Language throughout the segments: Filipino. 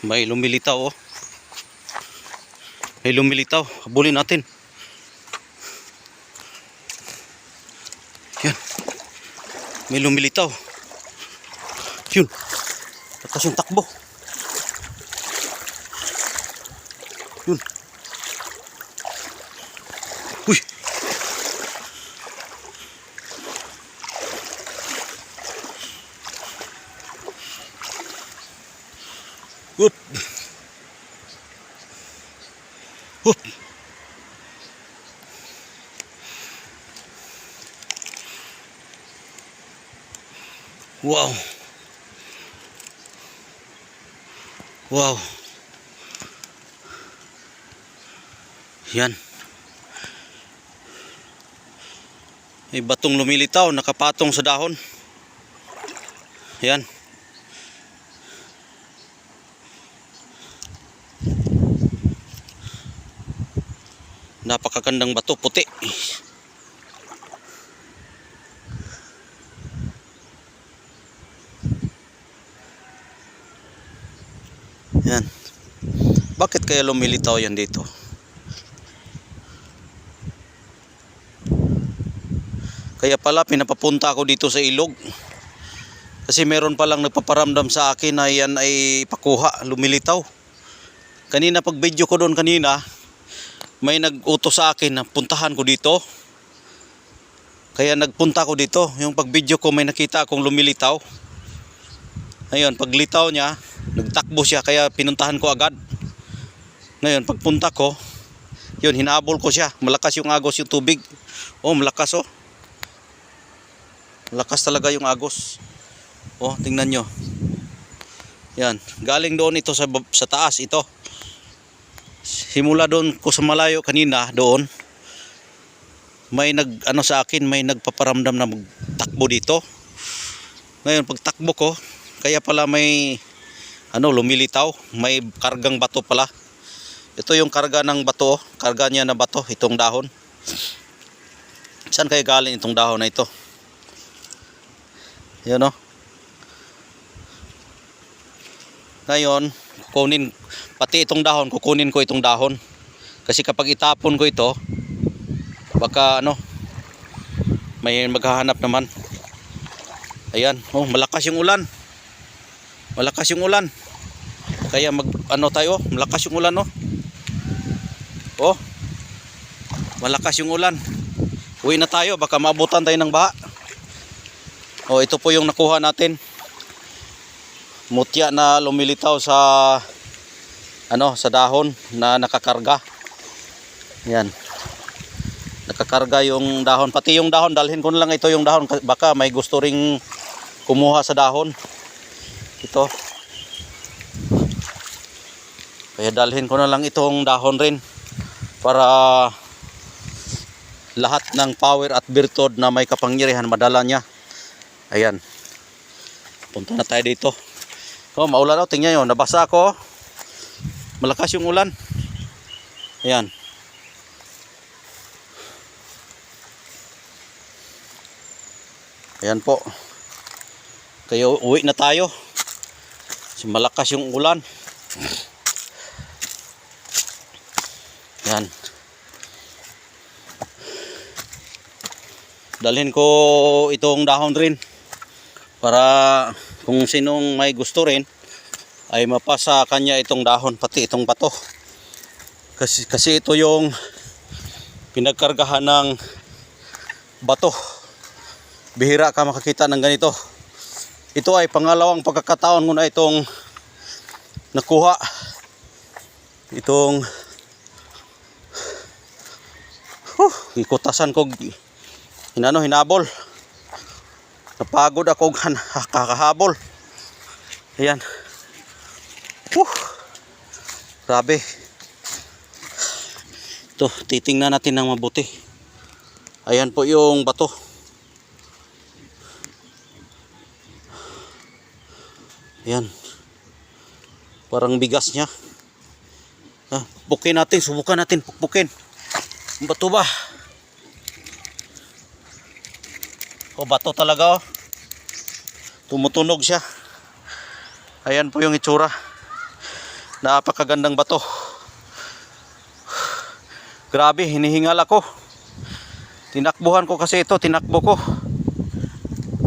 May lumilitaw oh. May lumilitaw. Habulin natin. Yan. May lumilitaw. Yun. Lakas yung takbo. Yun. Uy. Whoop. Whoop. Wow. Wow. Yan. May batong lumilitaw, nakapatong sa dahon. Yan. Napakagandang bato, puti. Yan. Bakit kaya lumilitaw yan dito? Kaya pala pinapapunta ako dito sa ilog. Kasi meron palang nagpaparamdam sa akin na yan ay pakuha, lumilitaw. Kanina pag video ko doon kanina, may nag-utos sa akin na puntahan ko dito. Kaya nagpunta ko dito. Yung pag video ko may nakita akong lumilitaw. Ngayon paglitaw niya, nagtakbo siya kaya pinuntahan ko agad. Ngayon pagpunta ko, yun hinabol ko siya. Malakas yung agos yung tubig. Oh, malakas oh. Malakas talaga yung agos. Oh, tingnan nyo. Yan, galing doon ito sa taas ito. Simula doon ko sa malayo kanina doon. May sa akin, may nagpaparamdam na magtakbo dito. Ngayon pagtakbo ko, kaya pala may lumilitaw, may kargang bato pala. Ito yung karga ng bato, karga niya na bato, itong dahon. Saan kaya galing itong dahon na ito? Yan o. Ngayon, kukunin, pati itong dahon, kukunin ko itong dahon. Kasi kapag itapon ko ito, baka may maghahanap naman. Ayan, oh, malakas yung ulan. Malakas yung ulan. Kaya tayo, malakas yung ulan oh. Oh. Malakas yung ulan. Uwi na tayo, baka maabutan tayo ng baha. Oh, ito po yung nakuha natin. Mutya na lumilitaw sa sa dahon na nakakarga. Yan. Nakakarga yung dahon, pati yung dahon dalhin ko na lang ito yung dahon, baka may gusto ring kumuha sa dahon. Ito. Kaya dalhin ko na lang itong dahon rin para lahat ng power at virtud na may kapangyarihan madala niya. Ayan. Punta na tayo dito. Oh, maulan oh, tingnan nyo, nabasa ako. Malakas yung ulan. Ayan. Ayan po. Kaya uwi na tayo. Kasi malakas yung ulan. Ayan. Dalhin ko itong dahon rin para kung sinong may gusto rin ay mapasa kanya itong dahon, pati itong bato. Kasi ito yung pinagkargahan ng bato. Bihira ka makakita ng ganito. Ito ay pangalawang pagkakataon ko na itong nakuha. Itong ikutasan ko, hinabol. Napagod ako kakahabol. Ayan. Grabe. Ito, titingnan natin ng mabuti. Ayan po yung bato. Ayan. Parang bigas niya. Pukpukin natin, subukan natin pukpukin. Ang bato ba? O, bato talaga oh. Tumutunog siya. Ayan po yung itsura. Napakagandang bato. Grabe, hinihingal ako. Tinakbuhan ko kasi ito, tinakbo ko.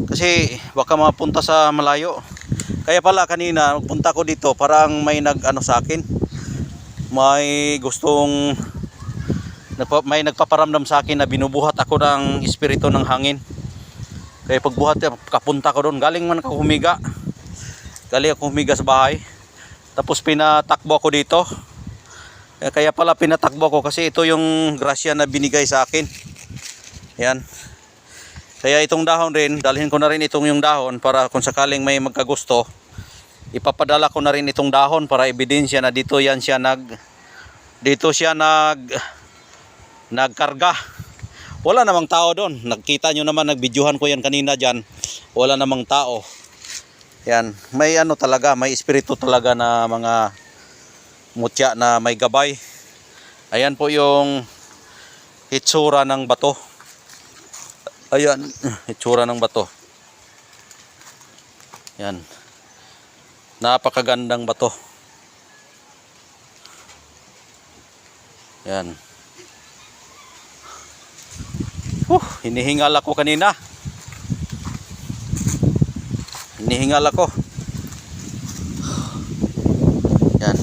Kasi baka mapunta sa malayo. Kaya pala kanina punta ko dito, parang may nag-ano sa akin. May gustong may nagpaparamdam sa akin na binubuhat ako ng espiritu ng hangin. Kaya pagbuhat, kapunta ko doon. Galing man ako humiga. Galing ako humiga sa bahay. Tapos pinatakbo ako dito. Kaya pala pinatakbo ko kasi ito yung grasya na binigay sa akin. Yan. Kaya itong dahon rin, dalhin ko na rin itong yung dahon para kung sakaling may magkagusto, ipapadala ko na rin itong dahon para ebidensya na dito siya nagkarga. Wala namang tao doon. Nakita nyo naman, nagbidyuhan ko yan kanina dyan. Wala namang tao. Yan. May ano talaga, may espiritu talaga na mga mutya na may gabay. Ayan po yung hitsura ng bato. Ayan, hitsura ng bato. Yan. Napakagandang bato. Yan. Hinihingal ako kanina. Hinihingal ako. Yan.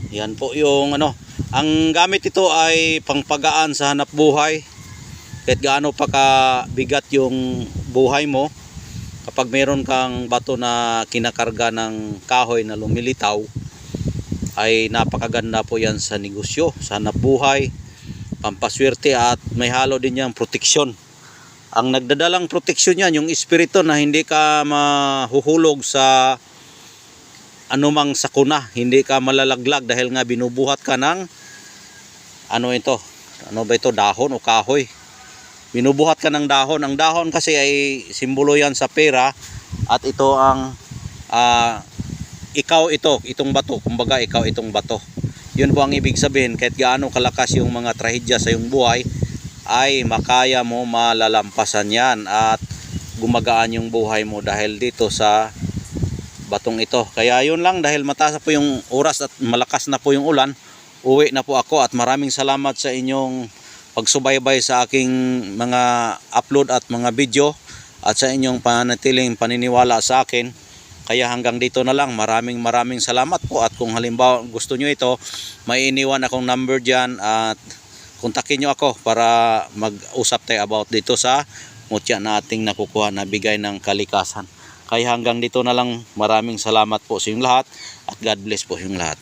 Yan po yung ano. Ang gamit ito ay pangpagaan sa hanap buhay. Kahit gaano pa kabigat yung buhay mo, kapag meron kang bato na kinakarga ng kahoy na lumilitaw, ay napakaganda po yan sa negosyo, sa hanap buhay, pampaswerte, at may halo din yung proteksyon. Ang nagdadalang proteksyon yan, yung espiritu na hindi ka mahuhulog sa anumang sakuna, hindi ka malalaglag dahil nga binubuhat ka ng ano ito? Ano ba ito? Dahon o kahoy? Binubuhat ka ng dahon. Ang dahon kasi ay simbolo yan sa pera, at ito ang ikaw itong bato. Kumbaga ikaw itong bato. Yun po ang ibig sabihin. Kahit gaano kalakas yung mga trahedya sa iyong buhay, ay makaya mo malalampasan yan at gumagaan yung buhay mo dahil dito sa batong ito. Kaya yun lang, dahil mataas po yung oras at malakas na po yung ulan, uwi na po ako, at maraming salamat sa inyong pagsubaybay sa aking mga upload at mga video, at sa inyong panatiling paniniwala sa akin. Kaya hanggang dito na lang. Maraming salamat po, at kung halimbawa gusto nyo ito, may iniwan akong number dyan, at kontakin nyo ako para mag-usap tayo about dito sa mutya na ating nakukuha na bigay ng kalikasan. Kaya hanggang dito na lang. Maraming salamat po sa inyong lahat, at God bless po yung lahat.